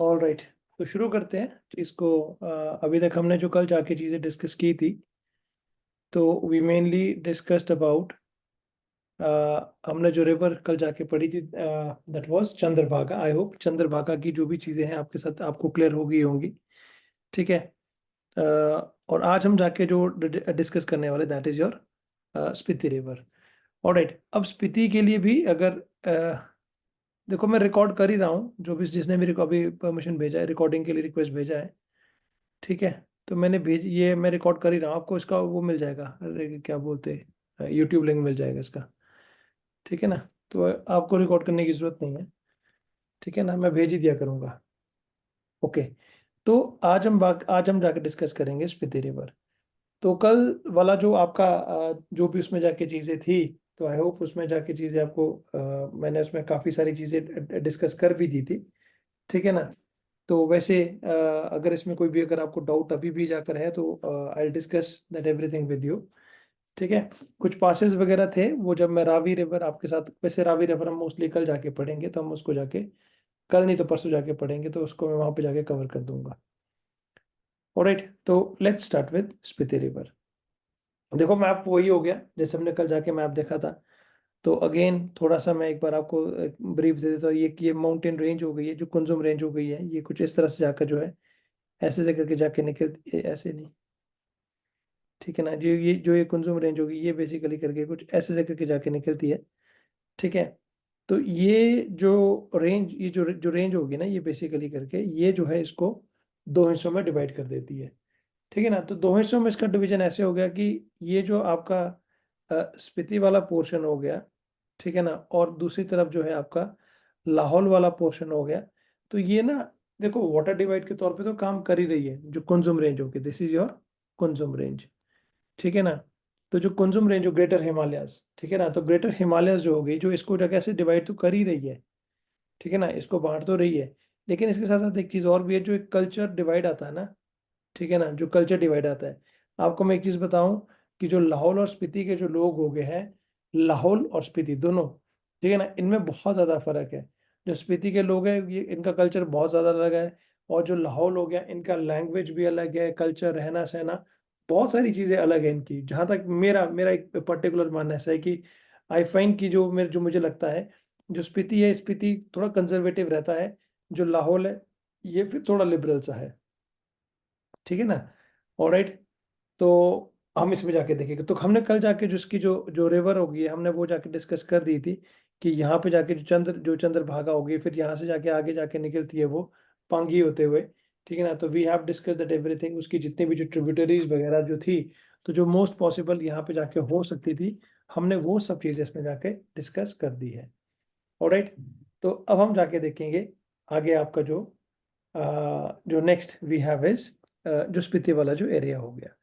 All right, तो शुरू करते हैं इसको। अभी तक हमने जो कल जाके चीज़ें डिस्कस की थी, तो वी मेनली डिस्कस्ड अबाउट, हमने जो रिवर कल जाके पढ़ी थी, that was Chandrabhaga. I hope Chandrabhaga की जो भी चीज़ें हैं आपके साथ आपको क्लियर हो गई होंगी। ठीक है। अ, और आज हम जाके जो डिस्कस करने वाले, that is your Spiti river. Alright, अब स्पीति के लिए भी अगर देखो, मैं रिकॉर्ड कर ही रहा हूँ, जो भी जिसने मेरे को अभी परमिशन भेजा है, रिकॉर्डिंग के लिए रिक्वेस्ट भेजा है। ठीक है, तो मैंने भेज, ये मैं रिकॉर्ड कर ही रहा हूँ, आपको इसका वो मिल जाएगा, अरे क्या बोलते हैं, यूट्यूब लिंक मिल जाएगा इसका। ठीक है ना, तो आपको रिकॉर्ड करने की जरूरत नहीं है। ठीक है ना, मैं भेज ही दिया करूँगा। ओके, तो आज हम जाकर डिस्कस करेंगे स्पीति रिवर। तो कल वाला जो आपका जो भी उसमें जाके चीज़ें थी, तो आई होप उसमें जाके चीज़ें आपको मैंने उसमें काफ़ी सारी चीज़ें डिस्कस कर भी दी थी। ठीक है ना, तो वैसे अगर इसमें कोई भी अगर आपको डाउट अभी भी जाकर है, तो I discuss that everything with you. ठीक है, कुछ पासेस वगैरह थे वो, जब मैं रावी रिवर आपके साथ, वैसे रावी रिवर हम मोस्टली कल जाके पढ़ेंगे, तो हम उसको जाके कल नहीं तो परसों जाके पढ़ेंगे, तो उसको मैं वहां पे जाके कवर कर दूंगा। ऑलराइट, तो let's start with Spiti river. देखो, मैप वही हो गया जैसे हमने कल जाके मैप देखा था। तो अगेन थोड़ा सा मैं एक बार आपको ब्रीफ दे देता हूँ। ये माउंटेन रेंज हो गई है, जो कुंजुम रेंज हो गई है, ये कुछ इस तरह से जाकर जो है, ऐसे से करके जाके निकल, ऐसे नहीं। ठीक है ना, जो ये कुंजुम रेंज होगी, ये बेसिकली करके कुछ ऐसे से करके जाके निकलती है। ठीक है, तो ये जो रेंज होगी ना, ये बेसिकली करके ये जो है, इसको दो हिस्सों में डिवाइड कर देती है। ठीक है ना, तो दो हिस्सों में इसका डिवीजन ऐसे हो गया कि ये जो आपका स्पीति वाला पोर्शन हो गया, ठीक है ना, और दूसरी तरफ जो है आपका लाहौल वाला पोर्शन हो गया। तो ये ना, देखो, वाटर डिवाइड के तौर पे तो काम कर ही रही है। जो कुंजुम रेंज होगी, this is your Kunzum range. ठीक है ना, तो जो कुंजुम रेंज, जो ग्रेटर हिमालयस, ठीक है ना, तो ग्रेटर हिमालयस जो होगी, जो इसको जगह से डिवाइड तो कर ही रही है। ठीक है ना, इसको बांट तो रही है, लेकिन इसके साथ साथ एक चीज़ और भी है, जो एक कल्चर डिवाइड आता है ना। ठीक है ना, जो कल्चर डिवाइड आता है, आपको मैं एक चीज़ बताऊं, कि जो लाहौल और स्पीति के जो लोग हो गए हैं, लाहौल और स्पीति दोनों, ठीक है ना, इनमें बहुत ज़्यादा फर्क है। जो स्पीति के लोग हैं, ये इनका कल्चर बहुत ज़्यादा अलग है। और जो लाहौल हो गया, इनका लैंग्वेज भी अलग है, कल्चर, रहना सहना, बहुत सारी चीज़ें अलग है इनकी। जहाँ तक मेरा मेरा एक पर्टिकुलर मानना ऐसा है कि आई फाइंड कि जो मुझे लगता है, जो स्पीति है, स्पीति थोड़ा कंजर्वेटिव रहता है। जो लाहौल है, ये फिर थोड़ा लिबरल सा है। ठीक है ना। ऑलराइट, तो हम इसमें जाके देखेंगे। तो हमने कल जाके जो इसकी जो जो रिवर होगी, हमने वो जाके डिस्कस कर दी थी, कि यहाँ पे जाके जो चंद्रभागा होगी, फिर यहाँ से जाके आगे जाके निकलती है वो पांगी होते हुए। ठीक है ना, तो we have discuss that everything, उसकी जितनी भी जो ट्रिब्यूटरीज वगैरह जो थी, तो जो मोस्ट पॉसिबल यहाँ पे जाके हो सकती थी, हमने वो सब चीज़ें इसमें जाके डिस्कस कर दी है। ऑलराइट, तो अब हम जाके देखेंगे आगे आपका जो नेक्स्ट वी हैव इज जो स्पीति वाला जो एरिया हो गया।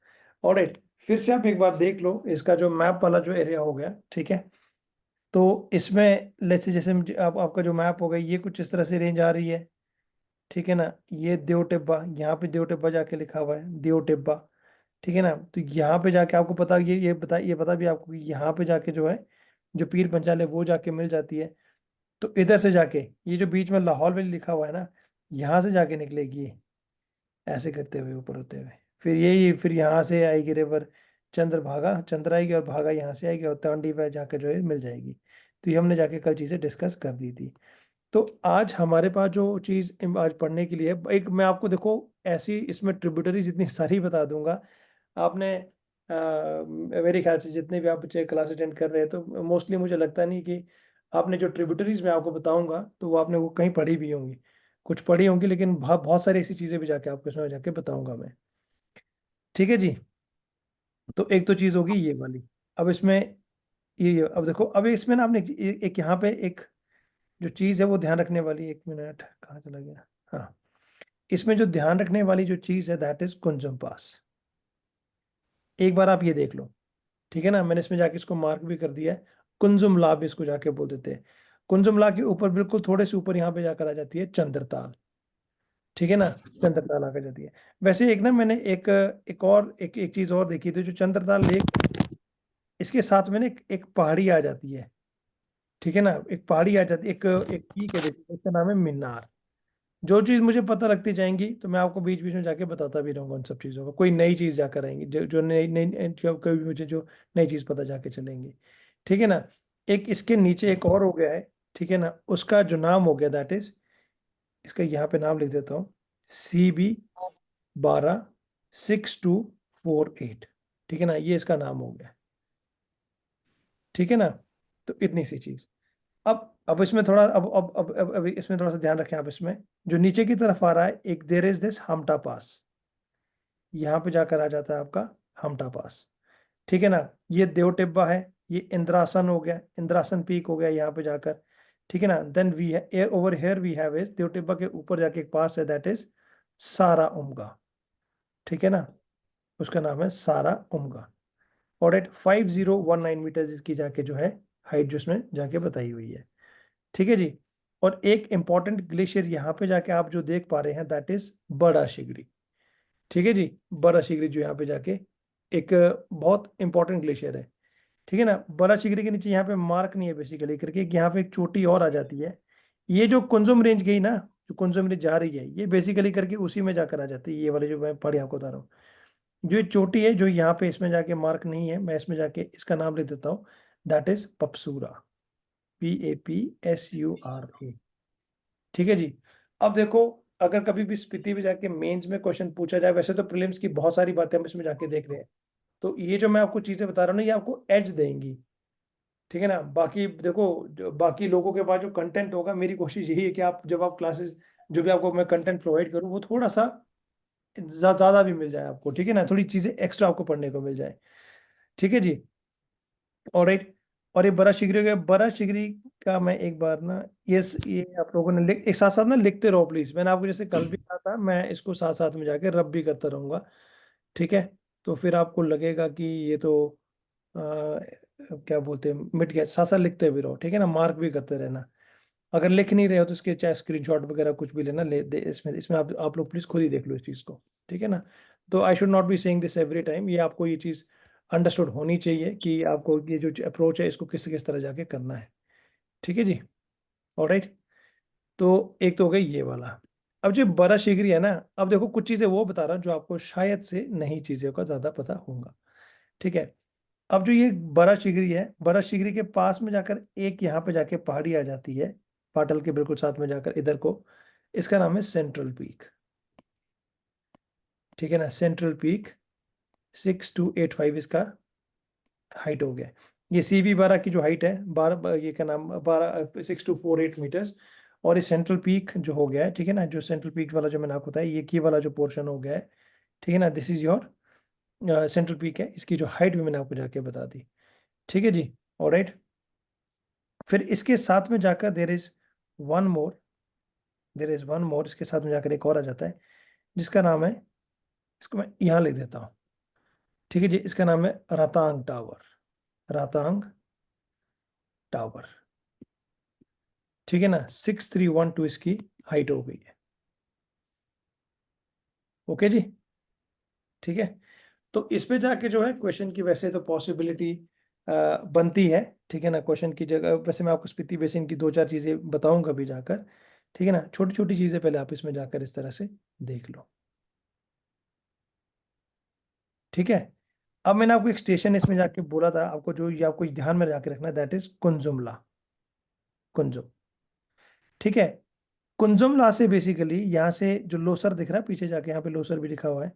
ऑलराइट, फिर से आप एक बार देख लो इसका जो मैप वाला जो एरिया हो गया। ठीक है, तो इसमें लेट्स से, जैसे आपका जो मैप हो गया, ये कुछ इस तरह से रेंज आ रही है। ठीक है ना, ये देव टिब्बा, यहाँ पे देव टिब्बा जाके लिखा हुआ है, देव टिब्बा। ठीक है ना, तो यहाँ पे जाके आपको पता, ये पता भी आपको कि यहाँ पे जाके जो है, जो पीर पंचाल है, वो जाके मिल जाती है। तो इधर से जाके, ये जो बीच में लाहौल वैली लिखा हुआ है ना, यहाँ से जाके निकलेगी ये, ऐसे करते हुए ऊपर होते हुए, फिर यहाँ से आएगी रिवर, चंद्रभागा, चंद्र आएगी, और भागा यहाँ से आएगी, और तांडी वह जाकर जो है मिल जाएगी। तो ये हमने जाके कल चीज़ें डिस्कस कर दी थी। तो आज हमारे पास जो चीज़ आज पढ़ने के लिए, एक मैं आपको, देखो, ऐसी इसमें ट्रिब्यूटरीज इतनी सारी बता दूंगा। आपने मेरे ख्याल से जितने भी आप बच्चे क्लास अटेंड कर रहे हैं, तो मोस्टली मुझे लगता नहीं कि आपने जो ट्रिब्यूटरीज मैं आपको बताऊंगा, तो वो आपने वो कहीं पढ़ी भी होंगी। कुछ पढ़ी होंगी, लेकिन बहुत बहुत सारी ऐसी चीज़ें भी जाके आपको इसमें जाके बताऊंगा मैं। ठीक है जी, तो एक तो चीज़ होगी ये वाली। अब इसमें अब देखो, अब इसमें ना आपने एक यहाँ पे एक जो चीज़ है वो ध्यान रखने वाली, एक मिनट कहाँ चला गया, हाँ, इसमें जो ध्यान रखने वाली जो चीज़ है, दैट इज कुंजम पास। एक बार आप ये देख लो। ठीक है ना, मैंने इसमें जाके इसको मार्क भी कर दिया है। कुंजुम ला भी इसको जाके बोल देते हैं। कुंजुम ला के ऊपर, बिल्कुल थोड़े से ऊपर, यहाँ पे जाकर आ जाती है चंद्रताल। ठीक है ना, चंद्रताल आकर जाती है। वैसे एक ना, मैंने एक चीज और देखी थी, जो चंद्रताल लेक, इसके साथ में ना एक पहाड़ी आ जाती है। ठीक है ना, एक पहाड़ी आ जाती है, एक एक पीक है, देखिए, इसका नाम है मिन्नार। जो चीज़ मुझे पता लगती जाएंगी तो मैं आपको बीच बीच में जाके बताता भी रहूँगा उन सब चीज़ों का। कोई नई चीज़ जाकर आएंगी, जो जो नई नई कभी भी मुझे जो नई चीज़ पता जाके चलेंगी, ठीक है ना। एक इसके नीचे एक और हो गया है, ठीक है ना, उसका जो नाम हो गया दैट इज, इसका यहाँ पे नाम लिख देता हूँ, CB126248, ठीक है ना, ये इसका नाम हो गया, ठीक है ना। तो इतनी सी चीज़। अब इसमें थोड़ा अब इसमें थोड़ा सा ध्यान रखें आप। इसमें जो नीचे की तरफ आ रहा है एक, देर इज दिस हमटा पास, यहाँ पे जाकर आ जाता है आपका हमटा पास, ठीक है ना। ये देव टिब्बा है, ये इंद्रासन हो गया, इंद्रासन पीक हो गया यहाँ पे जाकर, ठीक है ना। देन वी है over here we have is, Deo Tibba के ऊपर जाके एक पास है दैट इज सारा उमगा, ठीक है ना, उसका नाम है सारा उमगा। और एट 5019 मीटर इसकी जाके जो है हाइट जो इसमें जाके बताई हुई है, ठीक है जी। और एक इंपॉर्टेंट ग्लेशियर यहाँ पे जाके आप जो देख पा रहे हैं दैट इज बड़ा शिगड़ी, ठीक है जी। बड़ा शिगड़ी जो यहाँ पे जाके एक बहुत इंपॉर्टेंट ग्लेशियर है, ठीक है ना। बड़ा शिगड़ी के नीचे यहाँ पे मार्क नहीं है बेसिकली करके, यहाँ पे एक चोटी और आ जाती है। ये जो कुंजुम रेंज गई ना, जो कुंजुम रेंज जा रही है, ये बेसिकली करके उसी में जाकर आ जाती है, ये वाले जो मैं पहाड़ी आपको बता रहा हूँ। जो ये चोटी है जो यहाँ पे इसमें जाके मार्क नहीं है, मैं इसमें जाके इसका नाम लिख देता हूँ, दैट इज पपसूरा, PAPSURA, ठीक है जी। अब देखो, अगर कभी भी स्पीति में जाके मेंस में क्वेश्चन पूछा जाए, वैसे तो प्रीलिम्स की बहुत सारी बातें हम इसमें जाके देख रहे हैं, तो ये जो मैं आपको चीजें बता रहा हूँ ना, ये आपको एज देंगी, ठीक है ना। बाकी देखो, जो बाकी लोगों के पास जो कंटेंट होगा, मेरी कोशिश यही है कि आप जब आप क्लासेस, जो भी आपको मैं कंटेंट प्रोवाइड करूँ, वो थोड़ा सा ज्यादा भी मिल जाए आपको, ठीक है ना, थोड़ी चीजें एक्स्ट्रा आपको पढ़ने को मिल जाए, ठीक है जी। ऑलराइट। और ये बड़ा शिगरी हो गया। बड़ा शिगरी का मैं एक बार ना, ये आप लोगों ने एक साथ साथ ना लिखते रहो प्लीज। मैंने आपको जैसे कल भी कहा था, मैं इसको साथ साथ में जाके रब भी करता रहूंगा, ठीक है। तो फिर आपको लगेगा कि ये तो आ, क्या बोलते हैं, मिट गया। साथ साथ लिखते भी रहो, ठीक है ना, मार्क भी करते रहना। अगर लिख नहीं रहे हो तो इसके चाहे स्क्रीनशॉट वगैरह कुछ भी लेना, इसमें इसमें आप लोग प्लीज खुद ही देख लो इस चीज़ को, ठीक है ना। तो I should not be saying this every time, ये आपको ये चीज़ अंडरस्टूड होनी चाहिए कि आपको ये जो अप्रोच है इसको किस किस तरह जाके करना है, ठीक है जी। ऑलराइट। तो एक तो हो गई ये वाला। अब जो बड़ा शिगरी है ना, अब देखो कुछ चीज़ें वो बता रहा हूँ जो आपको शायद से नई चीज़ों का ज़्यादा पता होगा, ठीक है। अब जो ये बड़ा शिगरी है, बड़ा शिगरी के पास में जाकर एक यहाँ पे जाके पहाड़ी आ जाती है, पाटल के बिल्कुल साथ में जाकर इधर को, इसका नाम है सेंट्रल पीक, ठीक है ना। सेंट्रल पीक 6285 इसका हाइट हो गया। ये CB12 की जो हाइट है, 12, ये क्या नाम, 6248 मीटर्स। और ये सेंट्रल पीक जो हो गया है, ठीक है ना, जो सेंट्रल पीक वाला जो मैंने आपको बताया, ये की वाला जो पोर्शन हो गया है, ठीक है ना, this is your central peak है। इसकी जो हाइट भी मैंने आपको जाके बता दी, ठीक है जी। ऑलराइट। फिर इसके साथ में जाकर one more there is one more, इसके साथ में जाकर एक और आ जाता है जिसका नाम है, इसको मैं यहाँ लिख देता हूँ, ठीक है जी। इसका नाम है रातांग टावर, रातांग टावर, ठीक है ना। 6312 इसकी हाइट हो गई है, ओके जी, ठीक है। तो इस पे जाके जो है क्वेश्चन की वैसे तो पॉसिबिलिटी बनती है, ठीक है ना। क्वेश्चन की जगह वैसे मैं आपको स्पीति बेसिन की दो चार चीज़ें बताऊंगा भी जाकर, ठीक है ना। छोटी छोटी चीज़ें पहले आप इसमें जाकर इस तरह से देख लो, ठीक है। अब मैंने आपको एक स्टेशन इसमें जाके बोला था आपको, जो ये आपको ध्यान में जाके रखना है, दैट इज कुंजुमला, कुंजुम, ठीक है। कुंजुमला से बेसिकली यहाँ से जो लोसर दिख रहा है पीछे जाके, यहाँ पे लोसर भी लिखा हुआ है।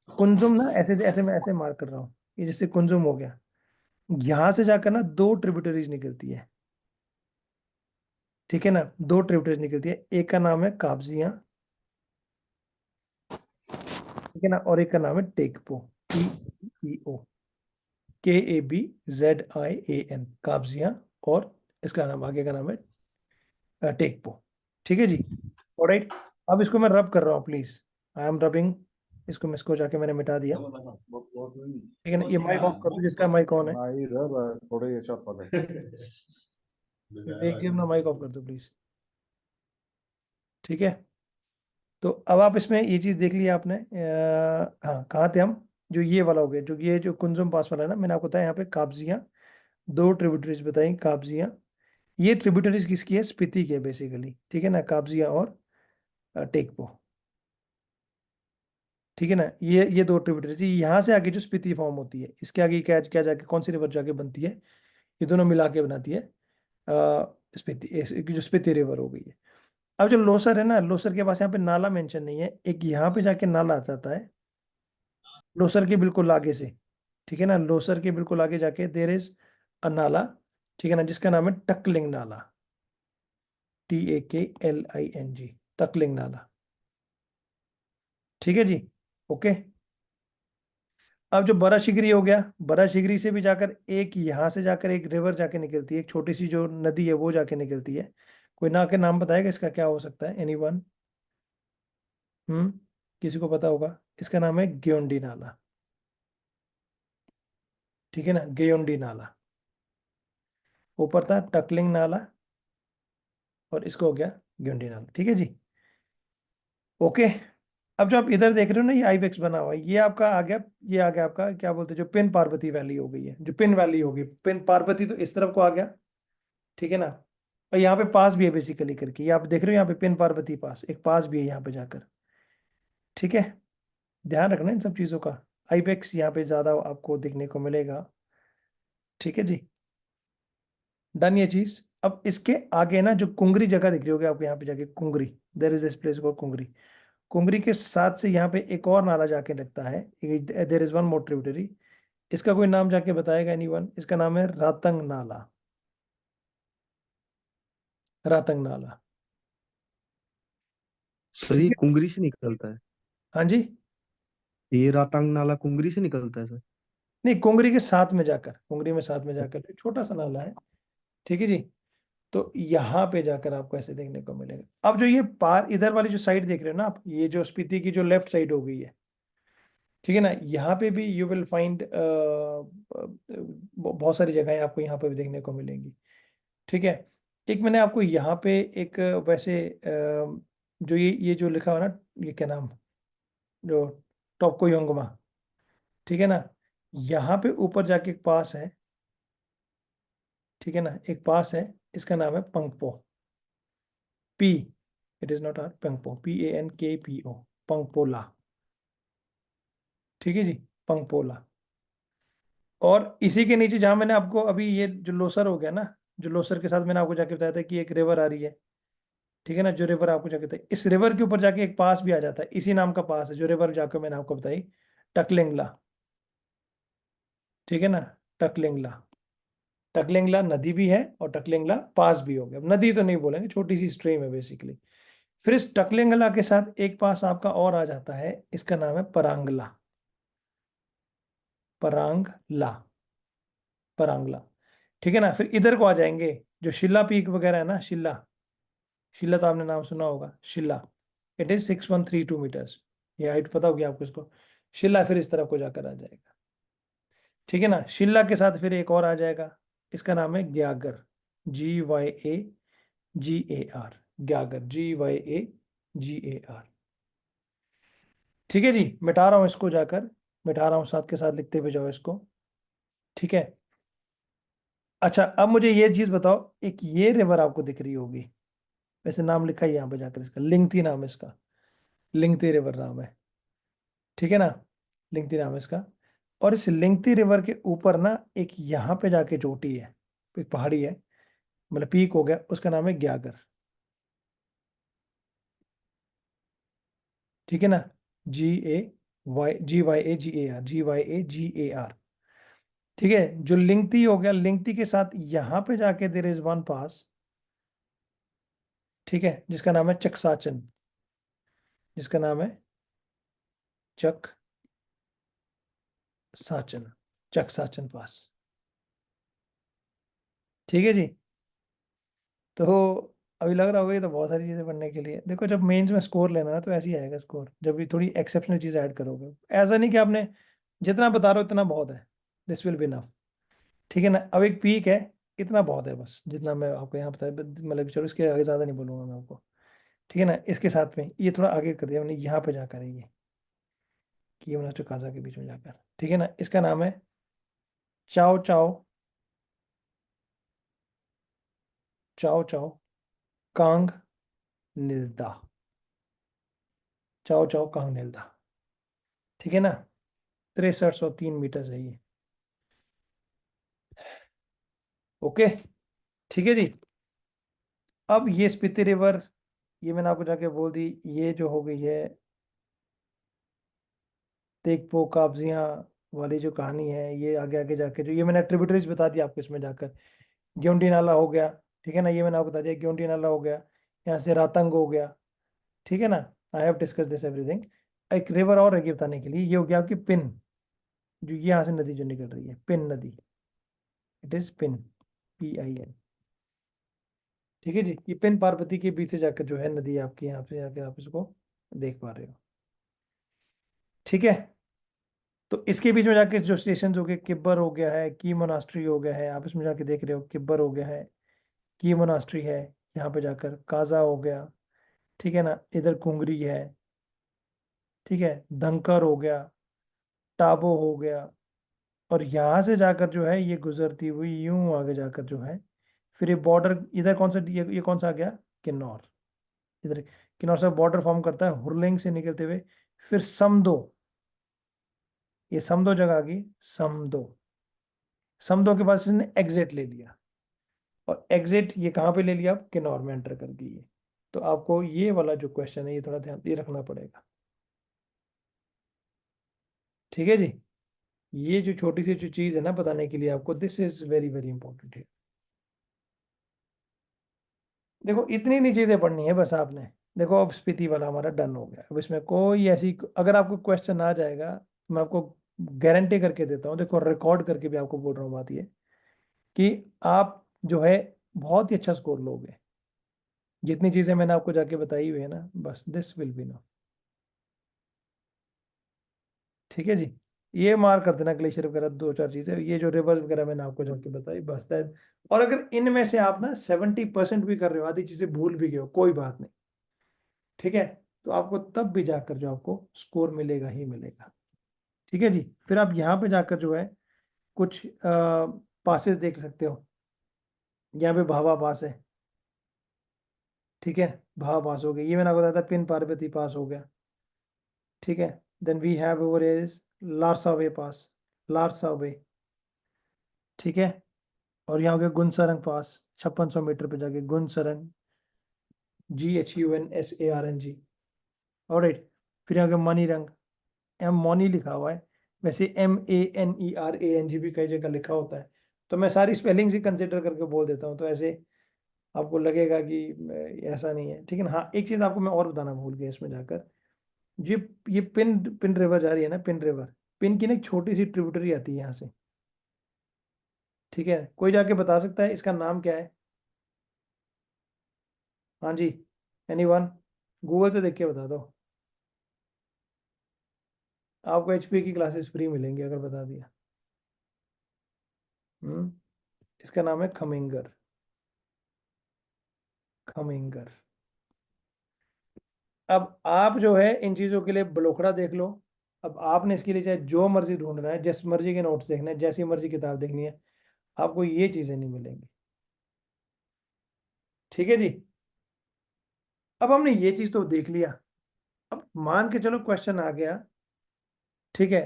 कुंजुम ना ऐसे ऐसे मैं ऐसे मार्क कर रहा हूँ, ये जैसे कुंजुम हो गया। यहाँ से जाकर ना दो ट्रिब्यूटरीज निकलती है, ठीक है ना, दो ट्रिब्यूटरीज निकलती है। एक का नाम है काबजिया, ठीक है ना, और एक का नाम है टेकपो, TEO, KABZIAN, काबजिया। और इसका नाम आगे का नाम है टेकपो, ठीक है जी। ऑलराइट। अब इसको मैं रब कर रहा हूँ प्लीज, आई एम रबिंग। इसको जाके मैंने मिटा दिया, ठीक है ना। ये माइक ऑफ कर दो, जिसका माइक ऑन है देखिए अपना माइक ऑफ कर दो प्लीज, ठीक है। तो अब आप इसमें ये चीज़ देख लिया आपने, हाँ कहाँ थे हम, जो ये वाला हो गया, जो ये जो कुंजुम पास वाला है ना, मैंने आपको बताया यहाँ पे काबजिया, दो ट्रिब्यूटरीज बताई काबजिया। ये ट्रिब्यूटरीज किसकी है, स्पीति की है बेसिकली, ठीक है ना, काबजिया और टेकपो। ठीक है ना, ये दो ट्रिब्यूटरी, यहाँ से आगे जो स्पीति फॉर्म होती है, इसके आगे क्या क्या जाके कौन सी रिवर जाके बनती है, ये दोनों मिला के बनाती है स्पीति, जो स्पीति रिवर हो गई है। अब जो लोसर है ना, लोसर के पास यहाँ पे नाला मेंशन नहीं है, एक यहाँ पे जाके नाला आ जाता है लोसर के बिल्कुल आगे से। ठीक है ना, लोसर के बिल्कुल आगे जाके देर इज अ नाला, ठीक है ना, जिसका नाम है टकलिंग नाला, TAKLING, टकलिंग नाला। ठीक है जी, ओके। अब जो बड़ा शिगरी हो गया, बड़ा शिगरी से भी जाकर एक यहाँ से जाकर एक रिवर जाके निकलती है, एक छोटी सी जो नदी है वो जाके निकलती है। कोई ना के नाम बताएगा इसका क्या हो सकता है, एनीवन? किसी को पता होगा? इसका नाम है ग्योंडी नाला। ठीक है ना, ग्योंडी नाला। ऊपर था टकलिंग नाला, और इसको हो गया ग्योंडी नाला। ठीक है जी, ओके। अब जो आप इधर देख रहे हो ना, ये आइबेक्स बना हुआ है, ये आपका आ गया, ये आ गया आपका क्या बोलते हैं, जो पिन पार्वती वैली हो गई है, जो पिन वैली होगी, पिन पार्वती तो इस तरफ को आ गया। ठीक है ना, और यहाँ पे पास भी है बेसिकली करके, ये आप देख रहे हो यहाँ पे पिन पार्वती पास, एक पास भी है यहाँ पे जाकर। ठीक है, ध्यान रखना इन सब चीज़ों का। आइबेक्स यहाँ पे ज़्यादा आपको देखने को मिलेगा। ठीक है जी, डन ये चीज़। अब इसके आगे ना जो कुंगरी जगह दिख रही होगी आपको यहाँ पे जाके, Kungri, there is this place called Kungri. Kungri के साथ से यहाँ पे एक और नाला जाके लगता है, there is one more tributary. इसका कोई नाम जाके बताएगा एनीवन? इसका नाम है रातंग नाला, रातंग नाला। सर ठीक ये है, कुंगरी से निकलता है? हाँ जी। ये रातांग नाला कुंगरी से निकलता है सर? नहीं, कुंगरी के साथ में जाकर, कुंगरी में साथ में जाकर एक छोटा सा नाला है। ठीक है जी, तो यहाँ पे जाकर आपको ऐसे देखने को मिलेगा। अब जो ये पार इधर वाली जो साइड देख रहे हो ना आप, ये जो स्पीति की जो लेफ्ट साइड हो गई है, ठीक है ना, यहाँ पे भी यू विल फाइंड बहुत सारी जगहें आपको यहाँ पे भी देखने को मिलेंगी। ठीक है, एक मैंने आपको यहाँ पे एक वैसे जो ये जो लिखा हुआ ना, ये क्या नाम, जो टॉपको योंगमा, ठीक है ना, यहाँ पे ऊपर जाके एक पास है। ठीक है ना, एक पास है, इसका नाम है Pangpo, P, it is not R, Pangpo, PANKPO, Pangpola. ठीक है जी, पंगपोला। और इसी के नीचे जहां मैंने आपको अभी ये जो लोसर हो गया ना, जो लोसर के साथ मैंने आपको जाके बताया था कि एक रिवर आ रही है। ठीक है ना, जो रिवर आपको जाके बताई, इस रिवर के ऊपर जाके एक पास भी आ जाता है, इसी नाम का पास है जो रिवर जाकर मैंने आपको बताई, टकलिंगला। ठीक है ना, टकलिंगला, टकलिंगला नदी भी है और टकलिंगला पास भी हो गया। नदी तो नहीं बोलेंगे, छोटी सी स्ट्रीम है बेसिकली। फिर इस टकलिंगला के साथ एक पास आपका और आ जाता है, इसका नाम है परांगला, परांगला, परांगला। ठीक है ना, फिर इधर को आ जाएंगे, जो शिला पीक वगैरह है ना, शिला, शिला तो आपने नाम सुना होगा, शिला, इट इज 6132 मीटर्स, ये हाइट पता होगी आपको इसको। शिला फिर इस तरफ को जाकर आ जाएगा। ठीक है ना, शिला के साथ फिर एक और आ जाएगा, इसका नाम है ग्यागर, GYAGAR, ग्यागर, GYAGAR। ठीक है जी, मिटा रहा हूं इसको जाकर, मिटा रहा हूं, साथ के साथ लिखते हुए जाओ इसको। ठीक है, अच्छा अब मुझे ये चीज बताओ, एक ये रिवर आपको दिख रही होगी, वैसे नाम लिखा है यहाँ पे जाकर, इसका लिंगती नाम है इसका, लिंगती रिवर नाम है। ठीक है ना, लिंगती नाम है इसका। और इस लिंगती रिवर के ऊपर ना एक यहाँ पे जाके चोटी है, एक पहाड़ी है, मतलब पीक हो गया, उसका नाम है ग्यागर। ठीक है ना, GYAGAR। ठीक है, जो लिंगती हो गया, लिंगती के साथ यहाँ पे जाके देर इज वन पास, ठीक है, जिसका नाम है चकसाचन, जिसका नाम है चक साचन, चक साचन पास। ठीक है जी, तो अभी लग रहा होगा ये तो बहुत सारी चीजें पढ़ने के लिए। देखो जब मेंस में स्कोर लेना है तो ऐसे ही आएगा स्कोर, जब भी थोड़ी एक्सेप्शनल चीज ऐड करोगे। ऐसा नहीं कि आपने जितना बता रहे हो इतना बहुत है, दिस विल बी इनफ। ठीक है ना, अब एक पीक है, इतना बहुत है बस, जितना मैं आपको यहाँ बताया, मतलब चलो इसके आगे ज्यादा नहीं बोलूंगा मैं आपको। ठीक है ना, इसके साथ में ये थोड़ा आगे कर दिया मैंने, यहाँ पे जाकर है ये, कि यमुना तो काजा के बीच में जाकर। ठीक है ना, इसका नाम है चाओ चाओ, चाओ चाओ कांग निल्दा। चाओ चाओ कांगनेलदा, ठीक है ना। 6303 मीटर है ये। ओके, ठीक है जी। अब ये स्पीति रिवर, ये मैंने आपको जाके बोल दी, ये जो हो गई है तेगपो काबजियां वाली जो कहानी है, ये आगे आगे जाके जो ये मैंने ट्रिब्यूटरीज बता दी आपको इसमें जाकर। ग्योंडी नाला हो गया, ठीक है ना, ये मैंने आपको बता दिया ग्योंडी नाला हो गया, यहाँ से रातंग हो गया, ठीक है ना। I have discuss this everything. एक रिवर और है बताने के लिए, ये हो गया आपकी पिन, जो ये यहाँ से नदी जो निकल रही है, पिन नदी, इट इज पिन, PIN, ठीक है जी। ये पिन पार्वती के बीच से जाकर जो है नदी आपकी, यहाँ पे जाकर आप इसको देख पा रहे हो, ठीक है। तो इसके बीच में जाके जो स्टेशन हो गए, किब्बर हो गया है, की मोनास्ट्री हो गया है, आप इसमें जाके देख रहे हो, किब्बर हो गया है, की मोनास्ट्री है, यहाँ पे जाकर काजा हो गया, ठीक है ना, इधर कुंगरी है, ठीक है, धंकर हो गया, टाबो हो गया, और यहाँ से जाकर जो है ये गुजरती हुई यूं आगे जाकर जो है, फिर ये बॉर्डर इधर कौन सा, ये कौन सा आ गया, किन्नौर, इधर किन्नौर से बॉर्डर फॉर्म करता है हुरलिंग से निकलते हुए, फिर समदो, ये समदो जगह आ गई, समदो, समदो के बाद इसने एग्जिट ले लिया, और एग्जिट ये कहाँ पे ले लिया, आप किन्नौर में एंटर कर गई है। तो आपको ये वाला जो क्वेश्चन है ये थोड़ा ध्यान ये रखना पड़ेगा, ठीक है जी। ये जो छोटी सी जो चीज है ना बताने के लिए आपको, this is very very important है। देखो इतनी नहीं चीजें पढ़नी है बस आपने। देखो अब स्पीति वाला हमारा डन हो गया, अब इसमें कोई ऐसी, अगर आपको क्वेश्चन आ जाएगा तो मैं आपको गारंटी करके देता हूँ, देखो रिकॉर्ड करके भी आपको बोल रहा हूँ बात ये, कि आप जो है बहुत ही अच्छा स्कोर लोगे। जितनी चीजें मैंने आपको जाके बताई हुई है ना, बस दिस विल बी नो, ठीक है जी। ये मार कर देना, ग्लेशियर वगैरह दो चार चीजें, ये जो रिवर वगैरह मैंने आपको जाके बताई, बस दैट। और अगर इनमें से आप ना 70% भी कर रहे हो, आधी चीजें भूल भी गए हो, कोई बात नहीं, ठीक है, तो आपको तब भी जाकर जो आपको स्कोर मिलेगा ही मिलेगा, ठीक है जी। फिर आप यहाँ पे जाकर जो है कुछ पासेस देख सकते हो, यहाँ पे भावा पास है, ठीक है, भावा पास हो गया, ये मैंने आपको बताया था, पिन पार्वती पास हो गया, ठीक है। Then we have over is Larsawe pass, Larsawe, ठीक है। और यहाँ हो गया गुनसरंग पास, 5600 मीटर पे जाके गुनसरंग, GHUNSARNG, ऑलराइट। फिर यहाँ हो गया मनीरंग, मोनी लिखा हुआ है, वैसे MANERANG भी कई जगह लिखा होता है, तो मैं सारी स्पेलिंग ही कंसिडर करके बोल देता हूँ, तो ऐसे आपको लगेगा कि ऐसा नहीं है, ठीक है ना। हाँ एक चीज़ आपको मैं और बताना भूल गया इसमें जाकर, ये पिन पिन रिवर जा रही है ना, पिन रिवर, पिन की ना एक छोटी सी ट्रिब्यूटरी आती है यहाँ से, ठीक है। कोई जाके बता सकता है इसका नाम क्या है, हाँ जी, एनीवन, गूगल से देख के बता दो। आपको HP की क्लासेस फ्री मिलेंगी अगर बता दिया। इसका नाम है खमिंगर, खमिंगर। अब आप जो है इन चीज़ों के लिए बलोखड़ा देख लो। अब आपने इसके लिए चाहे जो मर्जी ढूंढना है, जिस मर्जी के नोट्स देखने हैं, जैसी मर्जी किताब देखनी है, आपको ये चीज़ें नहीं मिलेंगी, ठीक है जी। अब हमने ये चीज़ तो देख लिया, अब मान के चलो क्वेश्चन आ गया, ठीक है,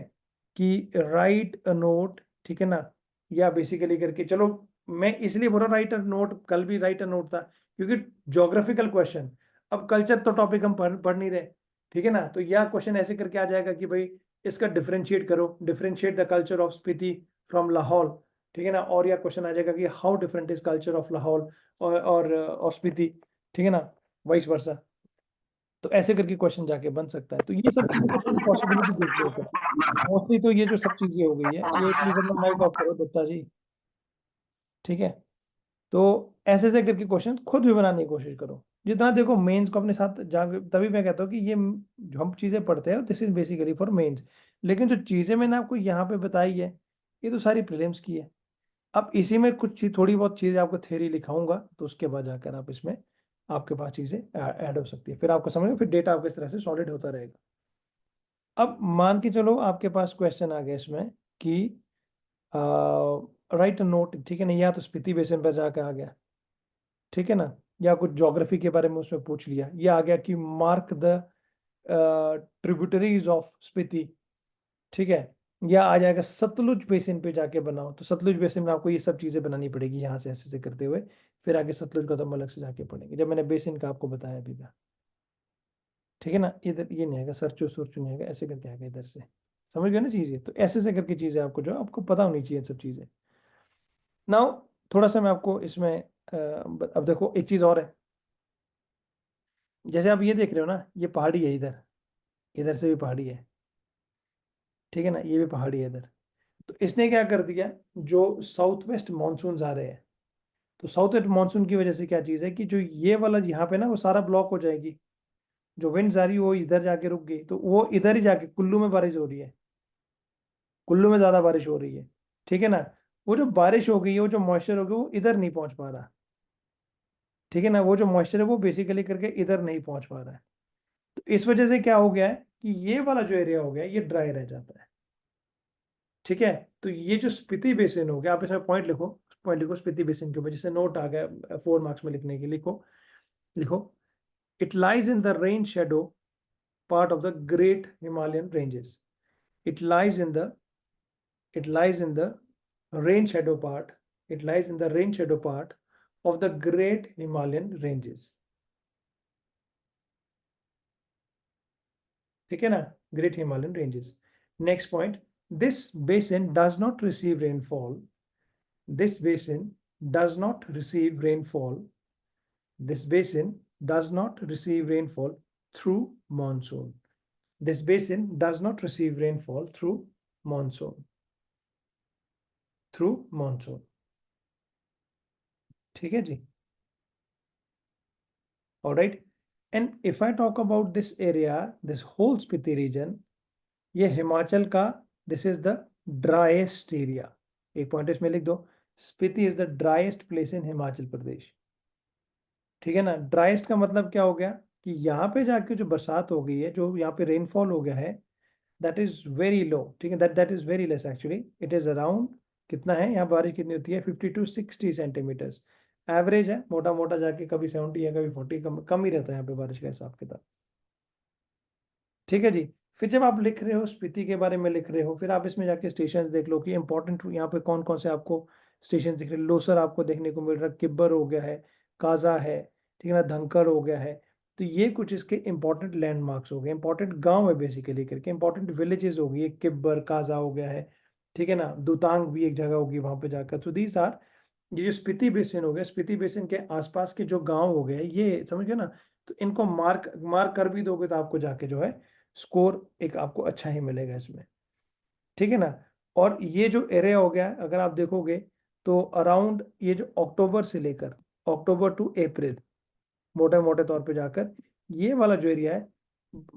कि राइट अ नोट, ठीक है ना, या बेसिकली करके चलो, मैं इसलिए बोल रहा हूँ राइट अ नोट, कल भी राइट अ नोट था क्योंकि ज्योग्राफिकल क्वेश्चन, अब कल्चर तो टॉपिक हम पढ़ नहीं रहे, ठीक है ना। तो यह क्वेश्चन ऐसे करके आ जाएगा कि भाई इसका डिफरेंशिएट करो, differentiate the culture of Spiti from Lahaul, ठीक है ना। और यह क्वेश्चन आ जाएगा कि how different is culture of Lahaul और स्पीति, ठीक है ना, वाइस वर्सा। तो ऐसे करके क्वेश्चन जाके बन सकता है, तो ये सब चीजें तो पॉसिबिलिटी देख लो ऊपर। मोस्टली तो ये जो सब चीजें हो गई है, ये प्लीज अपना माइक ऑफ करो दत्ता जी, ठीक है। तो ऐसे ऐसे करके क्वेश्चन खुद भी बनाने की कोशिश करो, जितना देखो मेंस को अपने साथ जा, तभी मैं कहता हूँ कि ये जो हम चीजें पढ़ते हैं this is basically for mains, लेकिन जो चीजें मैंने आपको यहाँ पे बताई है ये तो सारी प्रीलिम्स की है। अब इसी में कुछ चीज थोड़ी बहुत चीजें आपको थ्योरी लिखाऊंगा, तो उसके बाद जाकर आप इसमें आपके पास चीजें ऐड हो सकती है, फिर आपको समझ में, फिर डेटा आपको इस तरह से सॉलिड होता रहेगा। अब मान के चलो आपके पास क्वेश्चन आ गया इसमें कि राइट नोट, ठीक है ना, या तो स्पीति बेसिन पर जाकर आ गया, ठीक है ना, या कुछ ज्योग्राफी के बारे में उसमें पूछ लिया, या आ गया कि mark the tributaries of Spiti, ठीक है, या आ जाएगा सतलुज बेसिन पे जाके बनाओ, तो सतलुज बेसिन में आपको ये सब चीजें बनानी पड़ेगी यहाँ से ऐसे ऐसे करते हुए, फिर आगे सतलुज का तो हम अलग से जाके पढ़ेंगे, जब मैंने बेसिन का आपको बताया अभी था, ठीक है ना। इधर ये नहीं आएगा, सरचू सुरचू नहीं आएगा, ऐसे करके आएगा इधर से, समझ गए ना चीजें, तो ऐसे ऐसे करके चीजें आपको जो आपको पता होनी चाहिए सब चीजें। नाउ थोड़ा सा मैं आपको इसमें अब देखो एक चीज और है, जैसे आप ये देख रहे हो ना, ये पहाड़ी है इधर, इधर से भी पहाड़ी है, ठीक है ना, ये भी पहाड़ी है इधर। तो इसने क्या कर दिया, जो साउथ वेस्ट मानसून आ रहे हैं, तो साउथ वेस्ट मानसून की वजह से क्या चीज़ है कि जो ये वाला यहाँ पे ना वो सारा ब्लॉक हो जाएगी, जो विंड्स आ रही है वो इधर जाके रुक गई, तो वो इधर ही जाके कुल्लू में बारिश हो रही है, कुल्लू में ज़्यादा बारिश हो रही है, ठीक है ना। वो जो बारिश हो गई है, वो जो मॉइस्चर हो गया वो इधर नहीं पहुंच पा रहा, ठीक है ना, वो जो मॉइस्चर है वो बेसिकली करके इधर नहीं पहुंच पा रहा है। तो इस वजह से क्या हो गया है कि ये वाला जो एरिया हो गया ये ड्राई रह जाता है, ठीक है। तो ये जो स्पीति बेसिन हो गया, आप इसमें पॉइंट लिखो, पॉइंट लिखो स्पीति बेसिन के ऊपर, जैसे नोट आ गया 4 मार्क्स में लिखने के, लिखो, लिखो, it lies in the rain shadow part of the great Himalayan ranges, it lies in the it lies in the rain shadow part, it lies in the rain shadow part of the great Himalayan ranges, ठीक है ना, great Himalayan ranges। Next point, this basin does not receive rainfall, this basin does not receive rainfall, this basin does not receive rainfall through monsoon, this basin does not receive rainfall through monsoon, through monsoon, ठीक है जी। All right. And if I talk about this area, this whole Spiti region, ये हिमाचल का, this is the driest area, एक point इसमें लिख दो, Spiti is the driest place in Himachal Pradesh, ठीक है ना। ड्राइएस्ट का मतलब क्या हो गया कि यहाँ पे जाके जो बरसात हो गई है, जो यहाँ पे रेनफॉल हो गया है, दैट इज वेरी लो, ठीक है, that that is very less actually, it is around, कितना है यहाँ बारिश कितनी होती है, 50 to 60 सेंटीमीटर्स एवरेज है, मोटा मोटा जाके कभी 70 है कभी 40, कम कम ही रहता है यहाँ पे बारिश का हिसाब किताब, ठीक है जी। फिर जब आप लिख रहे हो स्पीति के बारे में लिख रहे हो, फिर आप इसमें जाके स्टेशन देख लो कि इंपॉर्टेंट यहाँ पे कौन कौन से आपको स्टेशन दिख रहे हैं। लोसर आपको देखने को मिल रहा है, किब्बर हो गया है, काजा है, ठीक है ना, धनकर हो गया है। तो ये कुछ इसके इंपॉर्टेंट लैंडमार्क्स हो गए, इंपॉर्टेंट गांव है बेसिकली करके, इंपॉर्टेंट विलेजेस हो गई, किब्बर काजा हो गया है, ठीक है ना, दुतांग भी एक जगह होगी वहां पे जाकर। तो दीज आर, ये जो स्पीति बेसिन हो गया, स्पीति बेसिन के आसपास के जो गांव हो गए ये समझ गए ना, तो इनको मार्क मार्क कर भी दोगे तो आपको जाके जो है स्कोर एक आपको अच्छा ही मिलेगा इसमें, ठीक है ना। और ये जो एरिया हो गया अगर आप देखोगे तो अराउंड ये जो अक्टूबर से लेकर अक्टूबर टू अप्रैल, मोटे मोटे तौर पे जाकर ये वाला जो एरिया है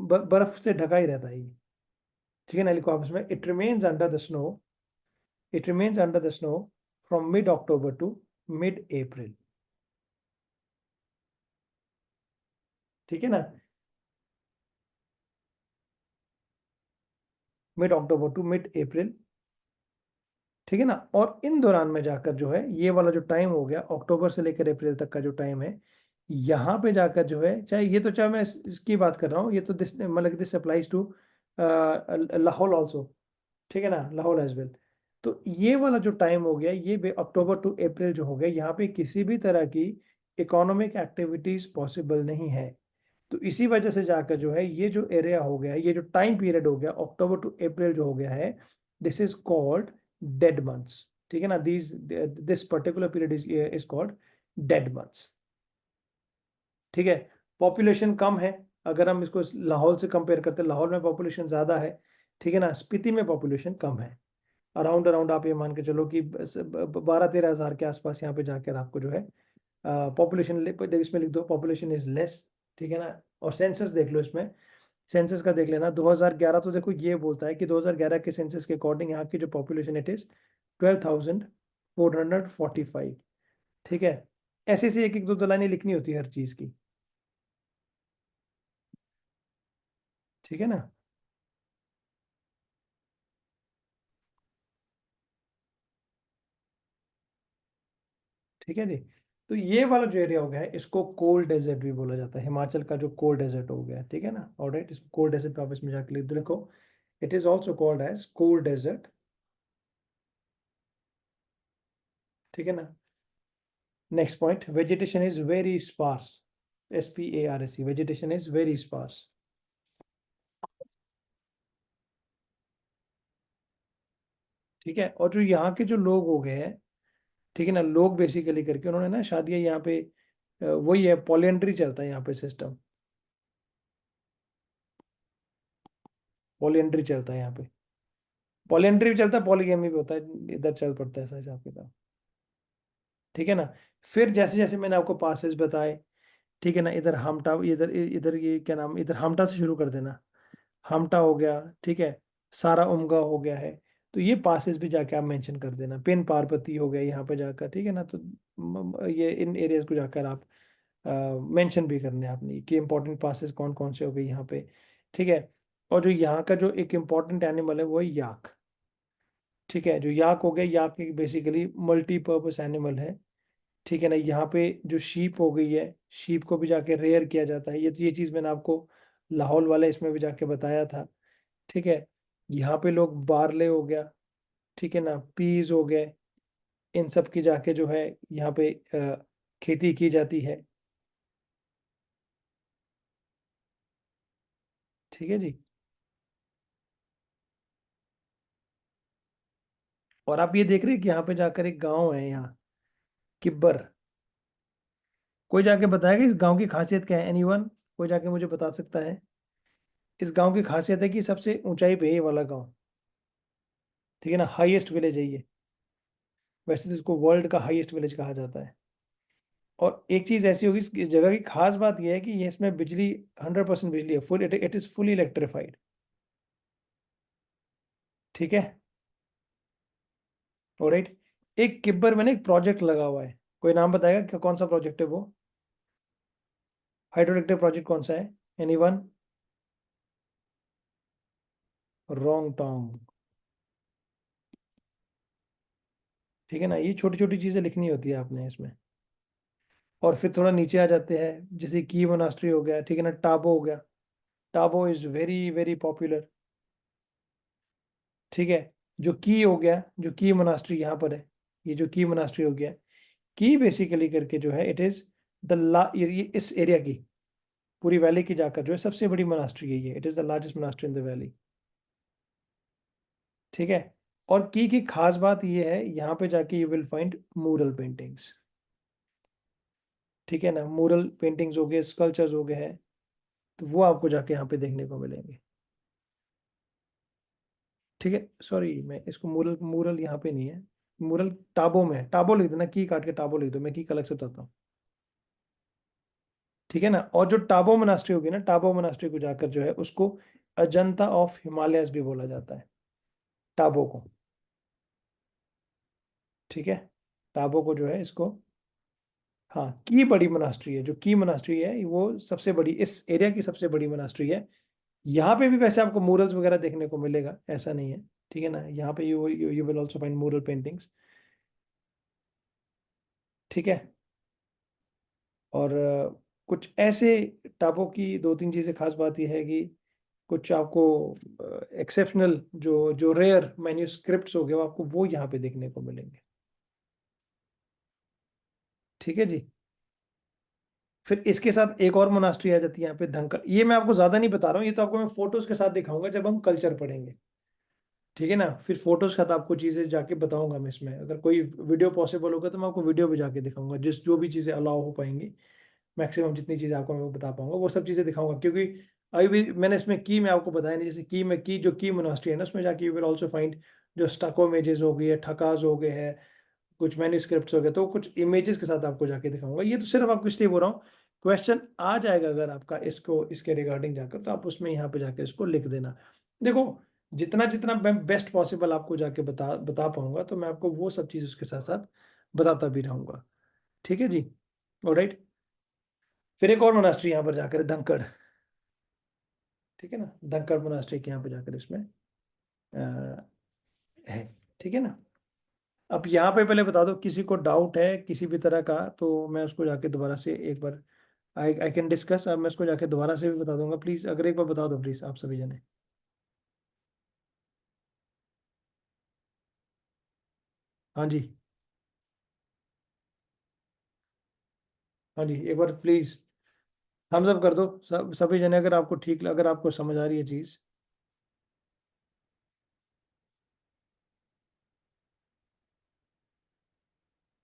बर्फ से ढका ही रहता है ये, ठीक है ना। लिखो आप इसमें, it remains under the snow, it remains under the snow from mid October to mid April, ठीक है ना, mid October to mid April, ठीक है ना। और इन दौरान में जाकर जो है ये वाला जो टाइम हो गया अक्टूबर से लेकर अप्रैल तक का जो टाइम है, यहाँ पे जाकर जो है, चाहे ये तो, चाहे मैं इसकी बात कर रहा हूँ, ये तो दिस मतलब this applies to Lahaul also, ठीक है ना, लाहौल एज वेल। तो ये वाला जो टाइम हो गया ये अक्टूबर टू अप्रैल जो हो गया, यहाँ पे किसी भी तरह की इकोनॉमिक एक्टिविटीज पॉसिबल नहीं है। तो इसी वजह से जाकर जो है ये जो एरिया हो गया, ये जो टाइम पीरियड हो गया अक्टूबर टू अप्रैल जो हो गया है, this is called dead months, ठीक है ना, this particular period is called dead months, ठीक है। पॉपुलेशन कम है, अगर हम इसको लाहौल से कंपेयर करते हैं, लाहौल में पॉपुलेशन ज़्यादा है, ठीक है ना, स्पीति में पॉपुलेशन कम है, अराउंड अराउंड आप ये मान के चलो कि 12-13 हज़ार के आसपास यहाँ पे जाकर आपको जो है पॉपुलेशन, इसमें लिख दो पॉपुलेशन इज लेस, ठीक है ना। और सेंसस देख लो इसमें, सेंसस का देख लेना 2011, तो देखो ये बोलता है कि 2011 के सेंसस के अकॉर्डिंग यहाँ की जो पॉपुलेशन इट इज 12,445, ठीक है। ऐसे से एक एक दो दो लाइनें लिखनी होती है हर चीज की, ठीक है ना। ठीक है जी। तो ये वाला जो एरिया हो गया है इसको कोल्ड डेजर्ट भी बोला जाता है, हिमाचल का जो कोल्ड डेजर्ट हो गया है, ठीक है ना। ऑलराइट, इसको कोल्ड डेजर्ट पे आप इसमें जाके लिख दो, देखो it is also called as cold desert, ठीक है ना। Next point, vegetation is very sparse, SPARS, vegetation is very sparse, ठीक है। और जो यहाँ के जो लोग हो गए हैं, ठीक है ना, लोग बेसिकली करके उन्होंने ना शादियाँ यहाँ पे वही है, पॉलिएंड्री चलता है यहाँ पे सिस्टम, पॉलिएंड्री चलता है यहाँ पे, पॉलिएंड्री भी चलता है, पॉलीगैमी भी होता है, इधर चल पड़ता है ऐसा हिसाब किताब, ठीक है ना। फिर जैसे जैसे मैंने आपको पासेस बताए, ठीक है ना, इधर हमटा, इधर इधर ये क्या नाम, इधर हमटा से शुरू कर देना, हमटा हो गया, ठीक है, सारा उमगा हो गया है, तो ये पासेस भी जाके आप मेंशन कर देना, पिन पार्वती हो गया यहाँ पे जाकर, ठीक है ना। तो ये इन एरियाज को जाकर आप मेंशन भी करने हैं आपने कि इंपॉर्टेंट पासेस कौन कौन से हो गए यहाँ पे, ठीक है। और जो यहाँ का जो एक इम्पॉर्टेंट एनिमल है वो है याक, ठीक है, जो याक हो गया, याक एक बेसिकली मल्टीपर्पस एनिमल है, ठीक है ना। यहाँ पे जो शीप हो गई है, शीप को भी जाके रेयर किया जाता है, ये चीज़ मैंने आपको लाहौल वाले इसमें भी जाके बताया था, ठीक है। यहाँ पे लोग बार्ले हो गया, ठीक है ना, पीज हो गए, इन सब की जाके जो है यहाँ पे खेती की जाती है, ठीक है जी। और आप ये देख रहे हैं कि यहाँ पे जाकर एक गांव है यहाँ, किब्बर, कोई जाके बताएगा इस गांव की खासियत क्या है, एनीवन, कोई जाके मुझे बता सकता है। इस गांव की खासियत है कि सबसे ऊंचाई पे है ये वाला गांव, ठीक है ना, हाईएस्ट विलेज है ये, वैसे तो इसको वर्ल्ड का हाईएस्ट विलेज कहा जाता है। और एक चीज ऐसी होगी इस जगह की खास बात यह है कि ये इसमें बिजली 100% बिजली है, full, it is fully electrified, ठीक है। ऑलराइट, एक किब्बर में ना एक प्रोजेक्ट लगा हुआ है, कोई नाम बताएगा कि कौन सा प्रोजेक्ट है वो, हाइड्रो इलेक्ट्रिक प्रोजेक्ट कौन सा है, एनीवन। रॉन्ग टोंग, ठीक है ना। ये छोटी छोटी चीजें लिखनी होती है आपने इसमें। और फिर थोड़ा नीचे आ जाते हैं, जैसे की मोनास्ट्री हो गया, ठीक है ना, टाबो हो गया, Tabo is very very popular, ठीक है। जो की हो गया, जो की मोनास्ट्री यहाँ पर है, ये जो की मोनास्ट्री हो गया, की बेसिकली करके जो है इट इज द ला, ये इस एरिया की पूरी वैली की जाकर जो है सबसे बड़ी मोनास्ट्री है ये, it is the largest monastery in the valley, ठीक है। और की खास बात ये है, यहाँ पे जाके you will find mural paintings, ठीक है ना, मूरल पेंटिंग्स हो गए, स्कल्पचर्स हो गए हैं, तो वो आपको जाके यहाँ पे देखने को मिलेंगे, ठीक है। सॉरी, मैं इसको मूरल, मूरल यहाँ पे नहीं है, मूरल टाबो में है, टाबो लिख देना, की काट के टाबो लिख दो, मैं की अलग से बताता हूँ, ठीक है ना। और जो टाबो मोनास्ट्री होगी ना, टाबो मोनास्ट्री को जाकर जो है उसको अजंता ऑफ हिमालयस भी बोला जाता है, टाबो को, ठीक है, टाबो को जो है इसको, हाँ, की बड़ी मोनास्ट्री है, जो की मोनास्ट्री है वो सबसे बड़ी, इस एरिया की सबसे बड़ी मोनास्ट्री है। यहाँ पे भी वैसे आपको मूरल्स वगैरह देखने को मिलेगा, ऐसा नहीं है, ठीक है ना, यहाँ पे you will also find mural paintings, ठीक है। और कुछ ऐसे टापो की दो तीन चीज़ें, खास बात यह है कि कुछ आपको एक्सेप्शनल जो जो रेयर मैन्यूस्क्रिप्ट्स हो गए वो आपको वो यहाँ पे देखने को मिलेंगे, ठीक है जी। फिर इसके साथ एक और मोनास्ट्री आ जाती है यहाँ पे, धनकर, ये मैं आपको ज्यादा नहीं बता रहा हूँ, ये तो आपको मैं फोटोज के साथ दिखाऊंगा जब हम कल्चर पढ़ेंगे, ठीक है ना। फिर फोटोज के साथ आपको चीजें जाके बताऊंगा मैं इसमें, अगर कोई वीडियो पॉसिबल होगा तो मैं आपको वीडियो भी जाके दिखाऊंगा, जिस जो भी चीजें अलाउ हो पाएंगी, मैक्सिमम जितनी चीजें आपको मैं बता पाऊंगा वो सब चीजें दिखाऊंगा, क्योंकि अभी भी मैंने इसमें की में आपको बताया नहीं, जैसे की में की जो की मोनास्ट्री है ना, उसमें जाके यू विल ऑल्सो फाइंड जो स्टको इमेजेस हो गई है, ठकाज हो गए हैं, कुछ मैन्यूस्क्रिप्ट्स हो गए, तो कुछ इमेजेस के साथ आपको जाके दिखाऊंगा। ये तो सिर्फ आपको इसलिए बोल रहा हूँ, क्वेश्चन आ जाएगा अगर आपका इसको इसके रिगार्डिंग जाकर, तो आप उसमें यहाँ पे जाकर इसको लिख देना। देखो, जितना जितना मैं बेस्ट पॉसिबल आपको जाके बता बता पाऊंगा, तो मैं आपको वो सब चीज़ उसके साथ साथ बताता भी रहूंगा, ठीक है जी। ऑलराइट, फिर एक और मोनास्ट्री यहाँ पर जाकर है, धनकड़, ठीक है ना, धनकड़ मोनास्ट्री के यहाँ पे जाकर इसमें अ, है, ठीक है ना। अब यहाँ पे पहले बता दो, किसी को डाउट है किसी भी तरह का तो मैं उसको जाके दोबारा से एक बार, आई कैन डिस्कस। अब मैं उसको जाके दोबारा से भी बता दूंगा। प्लीज अगर एक बार बता दो प्लीज आप सभी जने। हाँ जी। हाँ जी, एक बार प्लीज थम्स अप कर दो सभी जने, अगर आपको ठीक, अगर आपको समझ आ रही है चीज।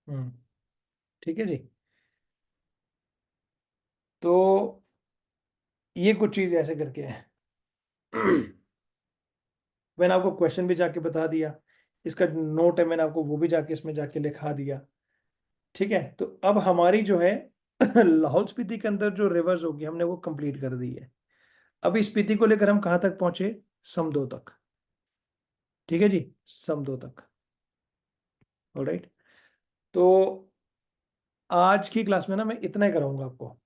हम्म। ठीक है जी। तो ये कुछ चीज ऐसे करके है। मैंने आपको क्वेश्चन भी जाके बता दिया, इसका नोट है मैंने आपको वो भी जाके इसमें जाके लिखा दिया। ठीक है, तो अब हमारी जो है लाहौल स्पीति के अंदर जो रिवर्स होगी हमने वो कंप्लीट कर दी है। अभी स्पीति को लेकर हम कहाँ तक पहुंचे? समदो तक। ठीक है जी, समदो तक। ऑलराइट। तो आज की क्लास में ना मैं इतना ही कराऊंगा आपको।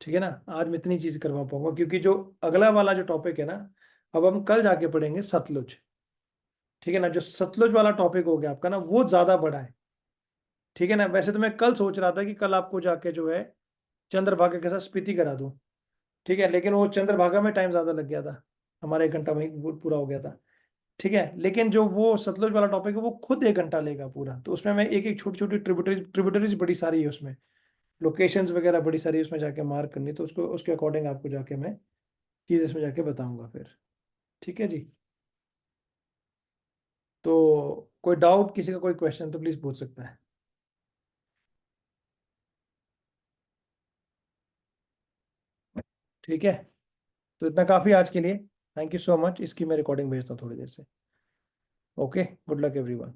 ठीक है ना, आज मैं इतनी चीज करवा पाऊंगा, क्योंकि जो अगला वाला जो टॉपिक है ना, अब हम कल जाके पढ़ेंगे सतलुज। ठीक है ना, जो सतलुज वाला टॉपिक हो गया आपका ना, वो ज्यादा बड़ा है। ठीक है ना, वैसे तो मैं कल सोच रहा था कि कल आपको जाके जो है चंद्रभागा के साथ स्पीति करा दूं। ठीक है, लेकिन वो चंद्रभागा में टाइम ज्यादा लग गया था, हमारा 1 घंटा वहीं पूरा हो गया था। ठीक है, लेकिन जो वो सतलुज वाला टॉपिक है वो खुद 1 घंटा लेगा पूरा, तो उसमें मैं एक एक छोटी छोटी ट्रिब्यूटरीज बड़ी सारी है उसमें, लोकेशंस वगैरह बड़ी सारी उसमें जाके मार्क करनी, तो उसको उसके अकॉर्डिंग आपको जाके मैं चीज़ इसमें जाके बताऊंगा फिर। ठीक है जी। तो कोई डाउट, किसी का कोई क्वेश्चन तो प्लीज पूछ सकता है। ठीक है, तो इतना काफ़ी आज के लिए। Thank you so much. इसकी मैं रिकॉर्डिंग भेजता हूँ थोड़ी देर से। Okay, good luck everyone.